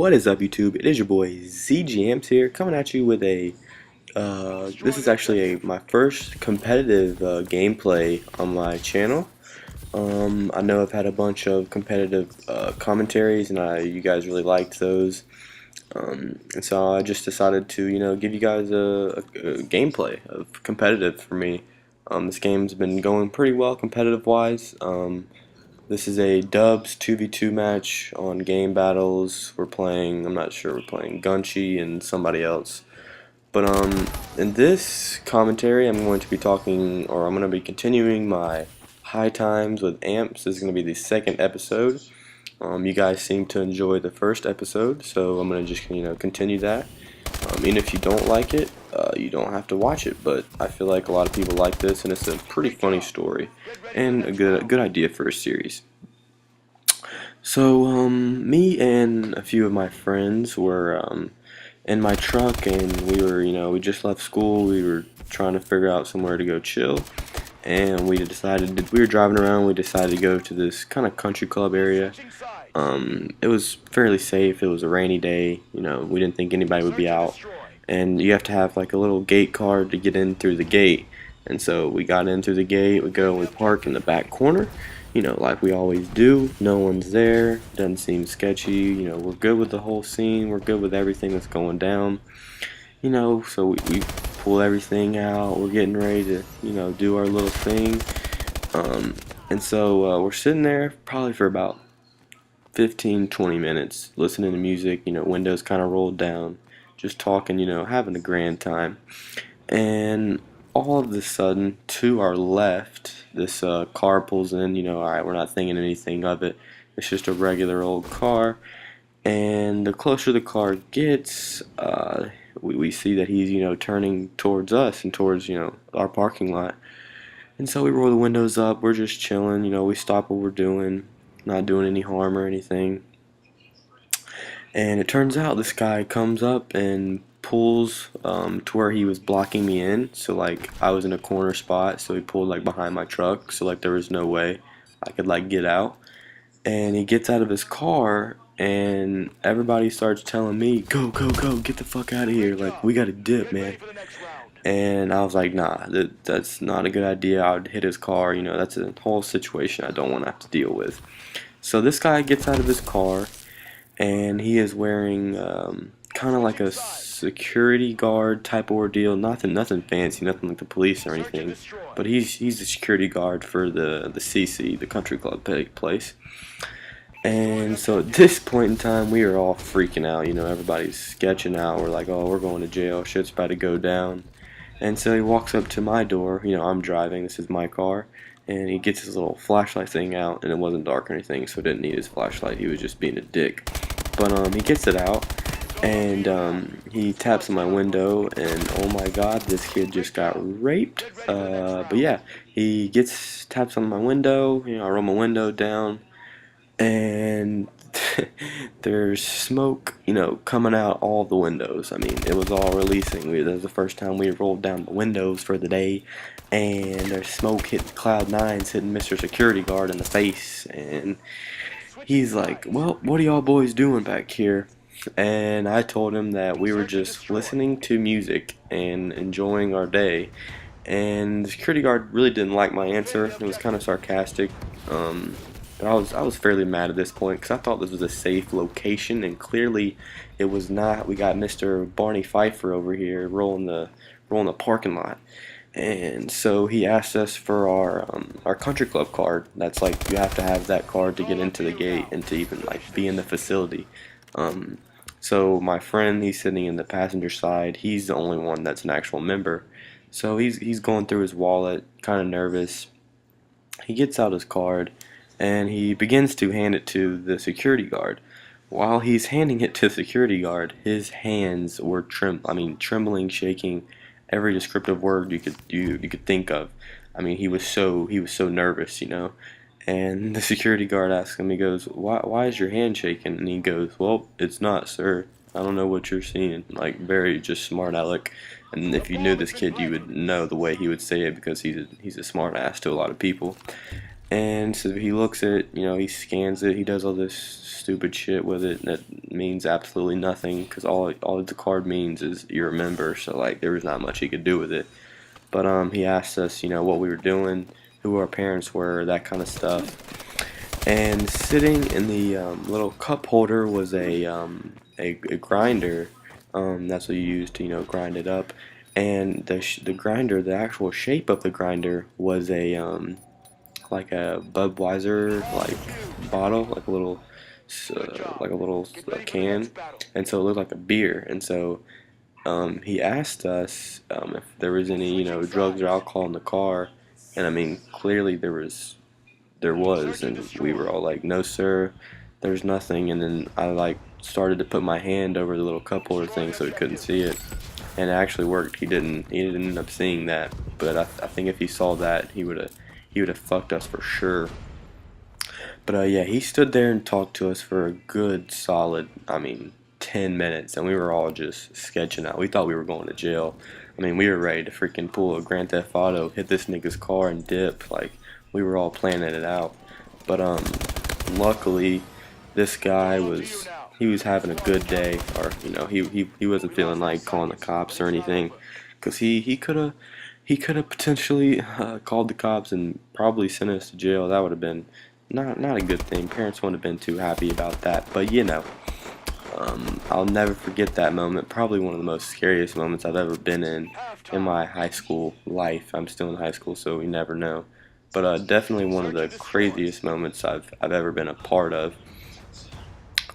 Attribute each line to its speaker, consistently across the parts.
Speaker 1: What is up, YouTube? It is your boy ZgAmpz here, coming at you with a this is actually my first competitive gameplay on my channel. I know I've had a bunch of competitive commentaries, and you guys really liked those. And so I just decided to, give you guys a gameplay of competitive for me. This game's been going pretty well competitive-wise. This is a dubs 2v2 match on game battles. We're playing, I'm not sure, we're playing Gunchi and somebody else. But in this commentary, I'm going to be talking, or I'm going to be continuing my high times with Ampz. This is going to be the second episode. You guys seem to enjoy the first episode, so I'm going to just continue that. Even if you don't like it, you don't have to watch it, but I feel like a lot of people like this, and it's a pretty funny story and a good idea for a series. So me and a few of my friends were in my truck, and we just left school. We were trying to figure out somewhere to go chill, and we were driving around. We decided to go to this kind of country club area. It was fairly safe. It was a rainy day. We didn't think anybody would be out, and you have to have like a little gate card to get in through the gate. And so we got in through the gate. We go and we park in the back corner, like we always do. No one's there. Doesn't seem sketchy. We're good with the whole scene. We're good with everything that's going down. So we pull everything out. We're getting ready to, do our little thing. And so we're sitting there probably for about 15-20 minutes listening to music, windows kind of rolled down, just talking, having a grand time. And all of a sudden, to our left, this car pulls in. Alright, we're not thinking anything of it. It's just a regular old car. And the closer the car gets, we see that he's, turning towards us and towards, our parking lot. And so we roll the windows up. We're just chilling. We stop what we're doing. Not doing any harm or anything. And it turns out this guy comes up and pulls to where he was blocking me in. So like I was in a corner spot, so he pulled like behind my truck, so like there was no way I could like get out. And he gets out of his car, and everybody starts telling me, go, go, go, get the fuck out of here, like we gotta dip, man. And I was like, nah, that's not a good idea. I would hit his car. That's a whole situation I don't want to have to deal with. So this guy gets out of his car, and he is wearing kind of like a security guard type of ordeal. Nothing fancy, nothing like the police or anything. But he's the security guard for the CC, the country club place. And so at this point in time, we are all freaking out. Everybody's sketching out. We're like, oh, we're going to jail. Shit's about to go down. And so he walks up to my door. I'm driving. This is my car. And he gets his little flashlight thing out, and it wasn't dark or anything, so he didn't need his flashlight. He was just being a dick. But he gets it out, and he taps on my window, and oh my god, this kid just got raped. But yeah, he taps on my window. I roll my window down, and there's smoke, coming out all the windows. I mean, it was all releasing. That was the first time we rolled down the windows for the day, and there's smoke hitting Cloud 9's hitting Mr. Security Guard in the face, and he's like, well, what are y'all boys doing back here? And I told him that we were just listening to music and enjoying our day. And the security guard really didn't like my answer. It was kind of sarcastic. I was fairly mad at this point, because I thought this was a safe location, and clearly it was not. We got Mr. Barney Pfeiffer over here rolling the parking lot. And so he asked us for our country club card. That's like, you have to have that card to get into the gate and to even like be in the facility. So my friend, he's sitting in the passenger side. He's the only one that's an actual member. So he's going through his wallet, kind of nervous. He gets out his card, and he begins to hand it to the security guard. While he's handing it to the security guard, his hands were trembling, shaking, every descriptive word you could think of. I mean, he was so nervous, And the security guard asks him, he goes, why is your hand shaking? And he goes, well, it's not, sir. I don't know what you're seeing. Like, very just smart aleck. And if you knew this kid, you would know the way he would say it, because he's a smart ass to a lot of people. And so he looks at it, he scans it, he does all this stupid shit with it that means absolutely nothing, because all the card means is you're a member, so like there was not much he could do with it. But he asked us, what we were doing, who our parents were, that kind of stuff. And sitting in the little cup holder was a grinder. That's what you use to grind it up. And the grinder, the actual shape of the grinder was a like a Budweiser bottle, like a little can, and so it looked like a beer. And so he asked us if there was any drugs or alcohol in the car, and I mean clearly there was, and we were all like, no sir, there's nothing. And then I started to put my hand over the little cup holder thing so he couldn't see it, and it actually worked. He didn't end up seeing that, but I think if he saw that, he would have fucked us for sure. But yeah, he stood there and talked to us for a good solid, 10 minutes, and we were all just sketching out. We thought we were going to jail. I mean, we were ready to freaking pull a Grand Theft Auto, hit this nigga's car and dip. Like, we were all planning it out. But luckily, this guy was having a good day, or he wasn't feeling like calling the cops or anything, because he could have potentially called the cops and probably sent us to jail. That would have been not a good thing. Parents wouldn't have been too happy about that. But I'll never forget that moment. Probably one of the most scariest moments I've ever been in my high school life. I'm still in high school, so we never know. But definitely one of the craziest moments I've ever been a part of.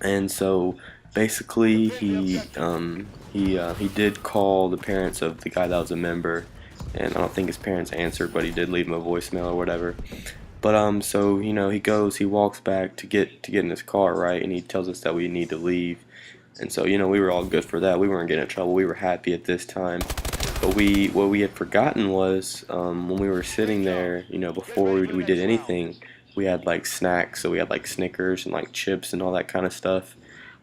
Speaker 1: And so basically, he did call the parents of the guy that was a member, and I don't think his parents answered, but he did leave him a voicemail or whatever. But so he walks back to get in his car, right, and he tells us that we need to leave. And so we were all good for that. We weren't getting in trouble. We were happy at this time. But what we had forgotten was when we were sitting there, before we did anything, we had like snacks. So we had like Snickers and like chips and all that kind of stuff.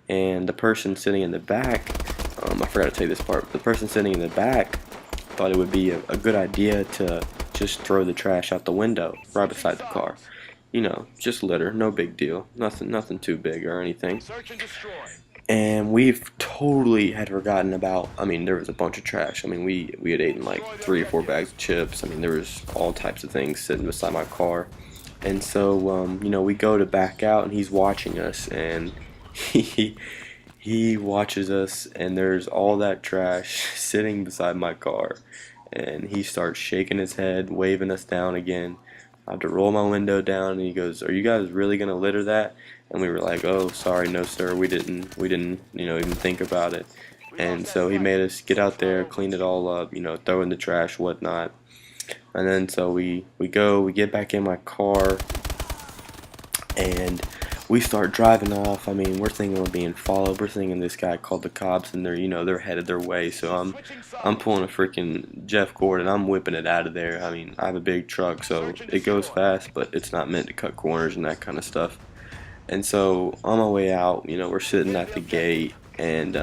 Speaker 1: And the person sitting in the back, I forgot to tell you this part. The person sitting in the back thought it would be a good idea to just throw the trash out the window right beside the car. Just litter, no big deal. Nothing too big or anything. And we've totally had forgotten about, there was a bunch of trash. We had eaten like 3 or 4 bags of chips. There was all types of things sitting beside my car. And so, we go to back out, and he's watching us, and he watches us, and there's all that trash sitting beside my car. And he starts shaking his head, waving us down again. I have to roll my window down, and he goes, "Are you guys really gonna litter that?" And we were like, "Oh, sorry, no sir, we didn't, even think about it." And so he made us get out there, clean it all up, throw in the trash, whatnot. And then so we get back in my car, and we start driving off. We're thinking we're being followed. We're thinking this guy called the cops, and they're headed their way. So I'm pulling a freaking Jeff Gordon. I'm whipping it out of there. I have a big truck, so it goes fast, but it's not meant to cut corners and that kind of stuff. And so on my way out, we're sitting at the gate, and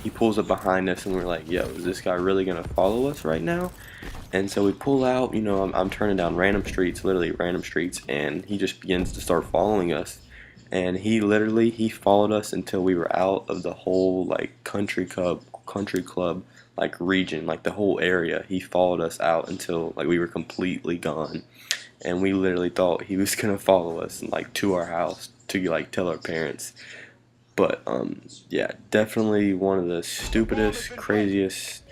Speaker 1: he pulls up behind us, and we're like, "Yo, is this guy really gonna follow us right now?" And so we pull out. I'm turning down random streets, literally random streets, and he just begins to start following us. And he followed us until we were out of the whole like country club like region, like the whole area. He followed us out until like we were completely gone, and we literally thought he was gonna follow us like to our house to like tell our parents. But yeah, definitely one of the stupidest, craziest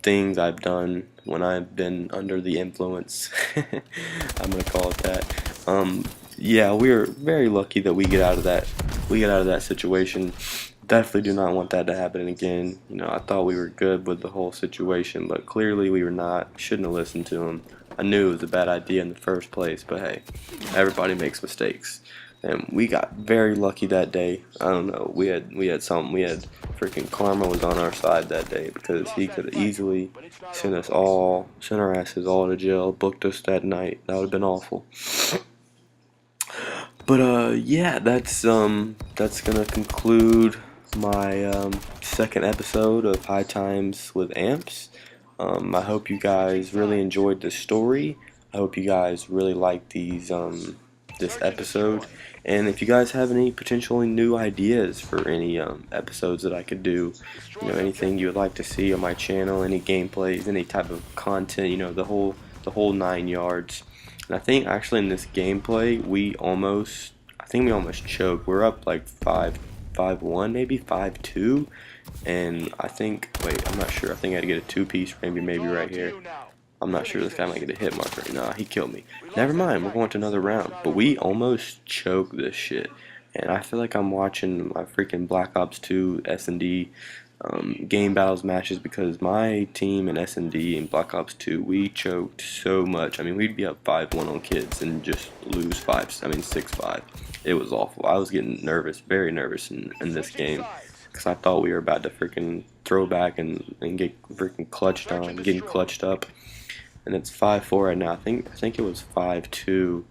Speaker 1: things I've done when I've been under the influence. I'm gonna call it that. Yeah, we are very lucky that we get out of that situation. Definitely do not want that to happen again. I thought we were good with the whole situation, but clearly we were not. Shouldn't have listened to him. I knew it was a bad idea in the first place, but hey, everybody makes mistakes. And we got very lucky that day. I don't know. We had freaking karma was on our side that day, because he could have easily sent our asses all to jail, booked us that night. That would have been awful. But yeah, that's gonna conclude my second episode of High Times with Ampz. I hope you guys really enjoyed this story. I hope you guys really like this episode, and if you guys have any potentially new ideas for any episodes that I could do, anything you would like to see on my channel, any gameplays, any type of content, the whole 9 yards. And I think actually in this gameplay I think we almost choked. We're up like 5-1, maybe 5-2, and I think, wait, I'm not sure. I think I had to get a two-piece, maybe right here. I'm not sure. This guy might get a hit marker. Nah, he killed me. Never mind, we're going to another round. But we almost choked this shit. And I feel like I'm watching my freaking Black Ops 2 S&D game battles matches, because my team in S&D and Black Ops 2, we choked so much. I mean, we'd be up 5-1 on kids and just lose 6-5. It was awful. I was getting nervous, very nervous in this game, because I thought we were about to freaking throw back and get freaking clutched on, getting clutched up. And it's 5-4 right now. I think it was 5-2,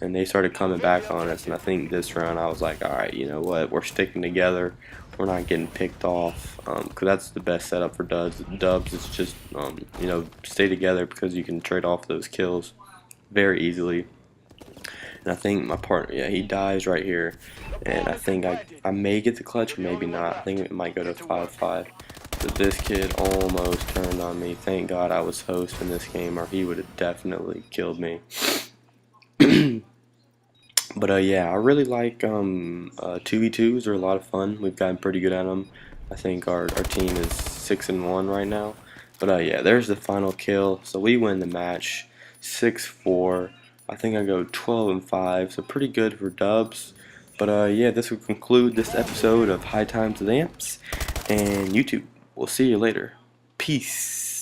Speaker 1: and they started coming back on us. And I think this round I was like, all right, you know what? We're sticking together. We're not getting picked off, because that's the best setup for dubs. It's just stay together, because you can trade off those kills very easily. And I think my partner, yeah, he dies right here, and I think I may get the clutch, or maybe not. I think it might go to 5-5. But this kid almost turned on me. Thank God I was host in this game, or he would have definitely killed me. But yeah, I really like 2v2s. They're a lot of fun. We've gotten pretty good at them. I think our team is 6-1 right now. But yeah, there's the final kill. So we win the match 6-4. I think I go 12-5, so pretty good for dubs. But yeah, this will conclude this episode of High Times with Amps and YouTube. We'll see you later. Peace.